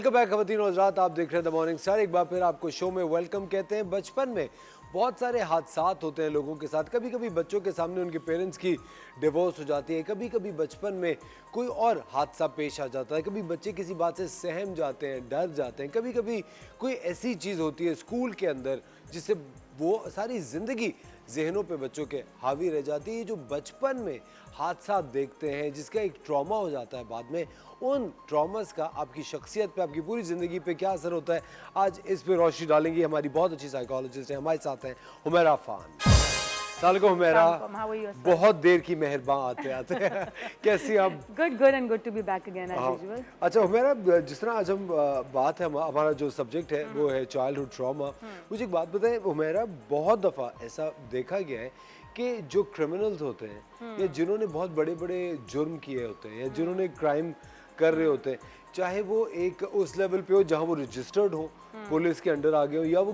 Welcome back खवातीन और हज़रात, आप देख रहे हैं द मॉर्निंग स्टार। एक बार फिर आपको शो में वेलकम कहते हैं। बचपन में बहुत सारे हादसात होते हैं लोगों के साथ। कभी कभी बच्चों के सामने उनके पेरेंट्स की डिवोर्स हो जाती है, कभी कभी बचपन में कोई और हादसा पेश आ जाता है, कभी बच्चे किसी बात से सहम जाते हैं, डर जाते हैं, कभी कभी कोई ऐसी चीज़ होती है स्कूल के अंदर जिससे वो सारी ज़िंदगी जहनों पे बच्चों के हावी रह जाती है। जो बचपन में हादसा देखते हैं जिसका एक ट्रॉमा हो जाता है बाद में, उन ट्रॉमास का आपकी शख्सियत पे, आपकी पूरी ज़िंदगी पे क्या असर होता है, आज इस पे रोशनी डालेंगी हमारी बहुत अच्छी साइकोलॉजिस्ट हैं। हमारे साथ हैं हुमैरा खान। सलामुकुम हुमैरा, बहुत देर की मेहरबान आते आते कैसी आप? Good and good to be back again as usual. अच्छा हुमैरा, जिस तरह आज हम बात है, हमारा जो सब्जेक्ट है वो है चाइल्डहुड ट्रॉमा। मुझे एक बात बताएं हुमैरा, बहुत दफ़ा ऐसा देखा गया है कि जो क्रिमिनल्स होते हैं या जिन्होंने बहुत बड़े बड़े जुर्म किए होते हैं या जिन्होंने क्राइम कर रहे होते हैं, चाहे वो एक उस लेवल पे हो जहाँ वो रजिस्टर्ड हो, पुलिस के अंडर आ गए हो, या वो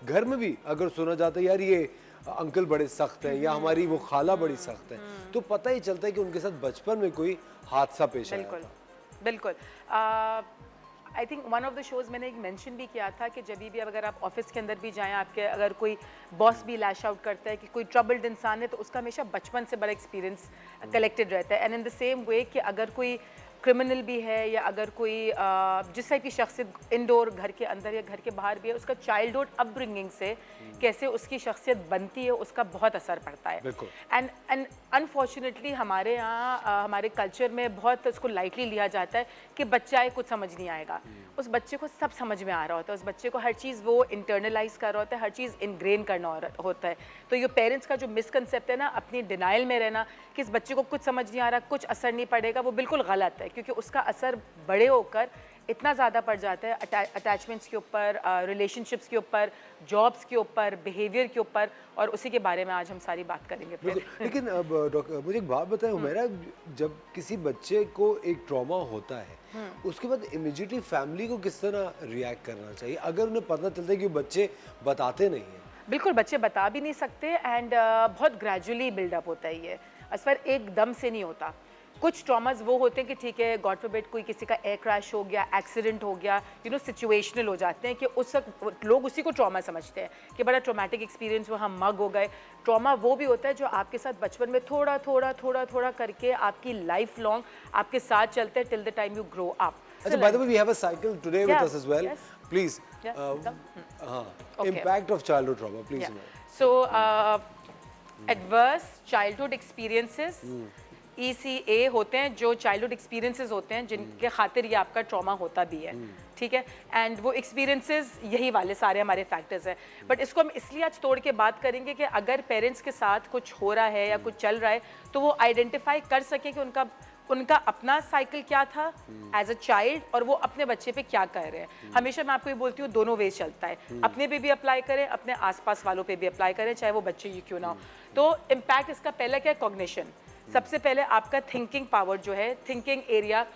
घर में भी अगर सुना जाता है यार ये अंकल बड़े सख्त हैं या हमारी वो खाला बड़ी सख्त है, तो पता ही चलता है कि उनके साथ बचपन में कोई हादसा पेश आया था। बिल्कुल। I think one of the shows मैंने एक मेंशन भी किया था कि जब भी अगर आप ऑफिस के अंदर भी जाएं, आपके अगर कोई बॉस भी लैश आउट करता है कि कोई ट्रबल्ड इंसान है, तो उसका हमेशा बचपन से बड़ा एक्सपीरियंस कलेक्टेड रहता है। And in the same way कि अगर कोई क्रिमिनल भी है या अगर कोई जिस टाइप की शख्सियत इंडोर घर के अंदर या घर के बाहर भी है, उसका चाइल्डहुड अपब्रिंगिंग से कैसे उसकी शख्सियत बनती है, उसका बहुत असर पड़ता है। एंड अनफॉर्चुनेटली हमारे यहाँ हमारे कल्चर में बहुत उसको लाइटली लिया जाता है कि बच्चा है, कुछ समझ नहीं आएगा। उस बच्चे को सब समझ में आ रहा होता है, उस बच्चे को हर चीज़ वो इंटरनलाइज कर रहा होता है, हर चीज़ इनग्रेन करना होता है। तो ये पेरेंट्स का जो मिसकंसेप्ट है ना, अपनी डिनाइल में रहना कि इस बच्चे को कुछ समझ नहीं आ रहा, कुछ असर नहीं पड़ेगा, वो बिल्कुल गलत है। क्योंकि उसका असर बड़े होकर इतना ज़्यादा पड़ जाता है अटैचमेंट्स के ऊपर, रिलेशनशिप्स के ऊपर, जॉब्स के ऊपर, बिहेवियर के ऊपर, और उसी के बारे में आज हम सारी बात करेंगे। लेकिन अब डॉक्टर मुझे एक बात बताएं हुमैरा, जब किसी बच्चे को एक ट्रॉमा होता है उसके बाद इमीडिएटली फैमिली को किस तरह रिएक्ट करना चाहिए अगर उन्हें पता चलता है कि बच्चे बताते नहीं हैं? बिल्कुल, बच्चे बता भी नहीं सकते एंड बहुत ग्रेजुअली बिल्डअप होता है ये, असर एकदम से नहीं होता। कुछ ट्रॉमास वो होते हैं कि ठीक है, गॉड फॉरबिड कोई किसी का एयर क्रैश हो गया, एक्सीडेंट हो गया, सिचुएशनल हो जाते हैं कि उस वक्त लोग उसी को ट्रॉमा समझते हैं कि बड़ा ट्रॉमेटिक एक्सपीरियंस, वो हम मग हो गए। ट्रॉमा वो भी होता है जो आपके साथ बचपन में थोड़ा थोड़ा थोड़ा थोड़ा करके आपकी लाइफ लॉन्ग आपके साथ चलते हैं till the time you grow up. अच्छा, by the way we have a cycle today with us as well, please. Impact of childhood trauma, please. So adverse childhood experiences, ECA होते हैं, जो childhood experiences होते हैं जिनके खातिर ये आपका ट्रॉमा होता भी है, ठीक है। एंड वो एक्सपीरियंसेस यही वाले सारे हमारे फैक्टर्स हैं। बट इसको हम इसलिए आज तोड़ के बात करेंगे कि अगर पेरेंट्स के साथ कुछ हो रहा है या कुछ चल रहा है तो वो आइडेंटिफाई कर सकें कि उनका अपना साइकिल क्या था एज अ चाइल्ड और वो अपने बच्चे पे क्या कर रहे हैं। हमेशा मैं आपको ये बोलती हूँ, दोनों वेज चलता है, अपने पे भी अप्लाई करें, अपने आसपास वालों पे भी अप्लाई करें, चाहे वो बच्चे ही क्यों ना हो। तो इम्पैक्ट इसका पहला क्या है? कॉग्निशन। सबसे पहले आपका थिंकिंग पावर जो है, थिंकिंग एरिया,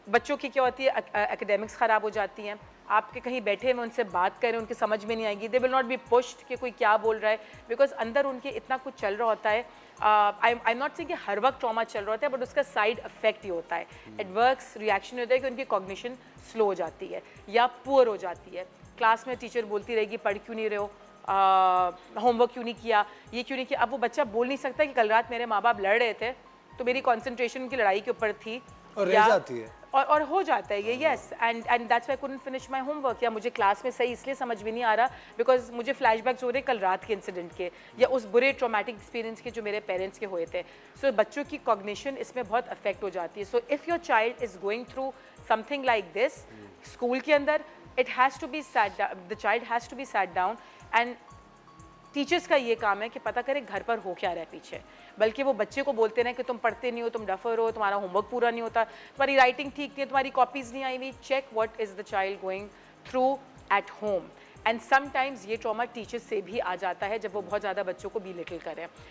बच्चों की क्या होती है, एकेडमिक्स ख़राब हो जाती हैं। आपके कहीं बैठे हुए उनसे बात करें, उनकी समझ में नहीं आएगी, they will not be pushed कि कोई क्या बोल रहा है, बिकॉज अंदर उनके इतना कुछ चल रहा होता है। आई एम नॉट सेइंग कि हर वक्त ट्रॉमा चल रहा होता है, बट उसका साइड इफेक्ट ही होता है, एडवर्स रिएक्शन होता है कि उनकी कॉग्निशन स्लो हो जाती है या पुअर हो जाती है। क्लास में टीचर बोलती रहेगी पढ़ क्यों नहीं रहे हो, होमवर्क क्यों नहीं किया, ये क्यों नहीं किया। अब वो बच्चा बोल नहीं सकता कि कल रात मेरे माँ बाप लड़ रहे थे तो मेरी कंसंट्रेशन की लड़ाई के ऊपर थी, और रह जाती है और हो जाता है ये। Yes, and that's why I couldn't finish my homework, या मुझे क्लास में सही इसलिए समझ में नहीं आ रहा बिकॉज मुझे फ्लैशबैक्स हो रहे कल रात के इंसिडेंट के या उस बुरे ट्रॉमेटिक एक्सपीरियंस के जो मेरे पेरेंट्स के हुए थे। सो बच्चों की कॉग्निशन इसमें बहुत अफेक्ट हो जाती है। So if your child is going through something like this school के अंदर, it has to be sat down, the child has to be sat down, and teachers का ये काम है कि पता करें घर पर हो क्या रहा है पीछे। बल्कि वो बच्चे को बोलते रहें कि तुम पढ़ते नहीं हो, तुम डफर हो, तुम्हारा होमवर्क पूरा नहीं होता, तुम्हारी राइटिंग ठीक नहीं है, तुम्हारी कॉपीज़ नहीं आई हुई। Check what is the child going through at home. And sometimes ये ट्रॉमा टीचर्स से भी आ जाता है जब वो बहुत ज़्यादा बच्चों को बिलिटल करें।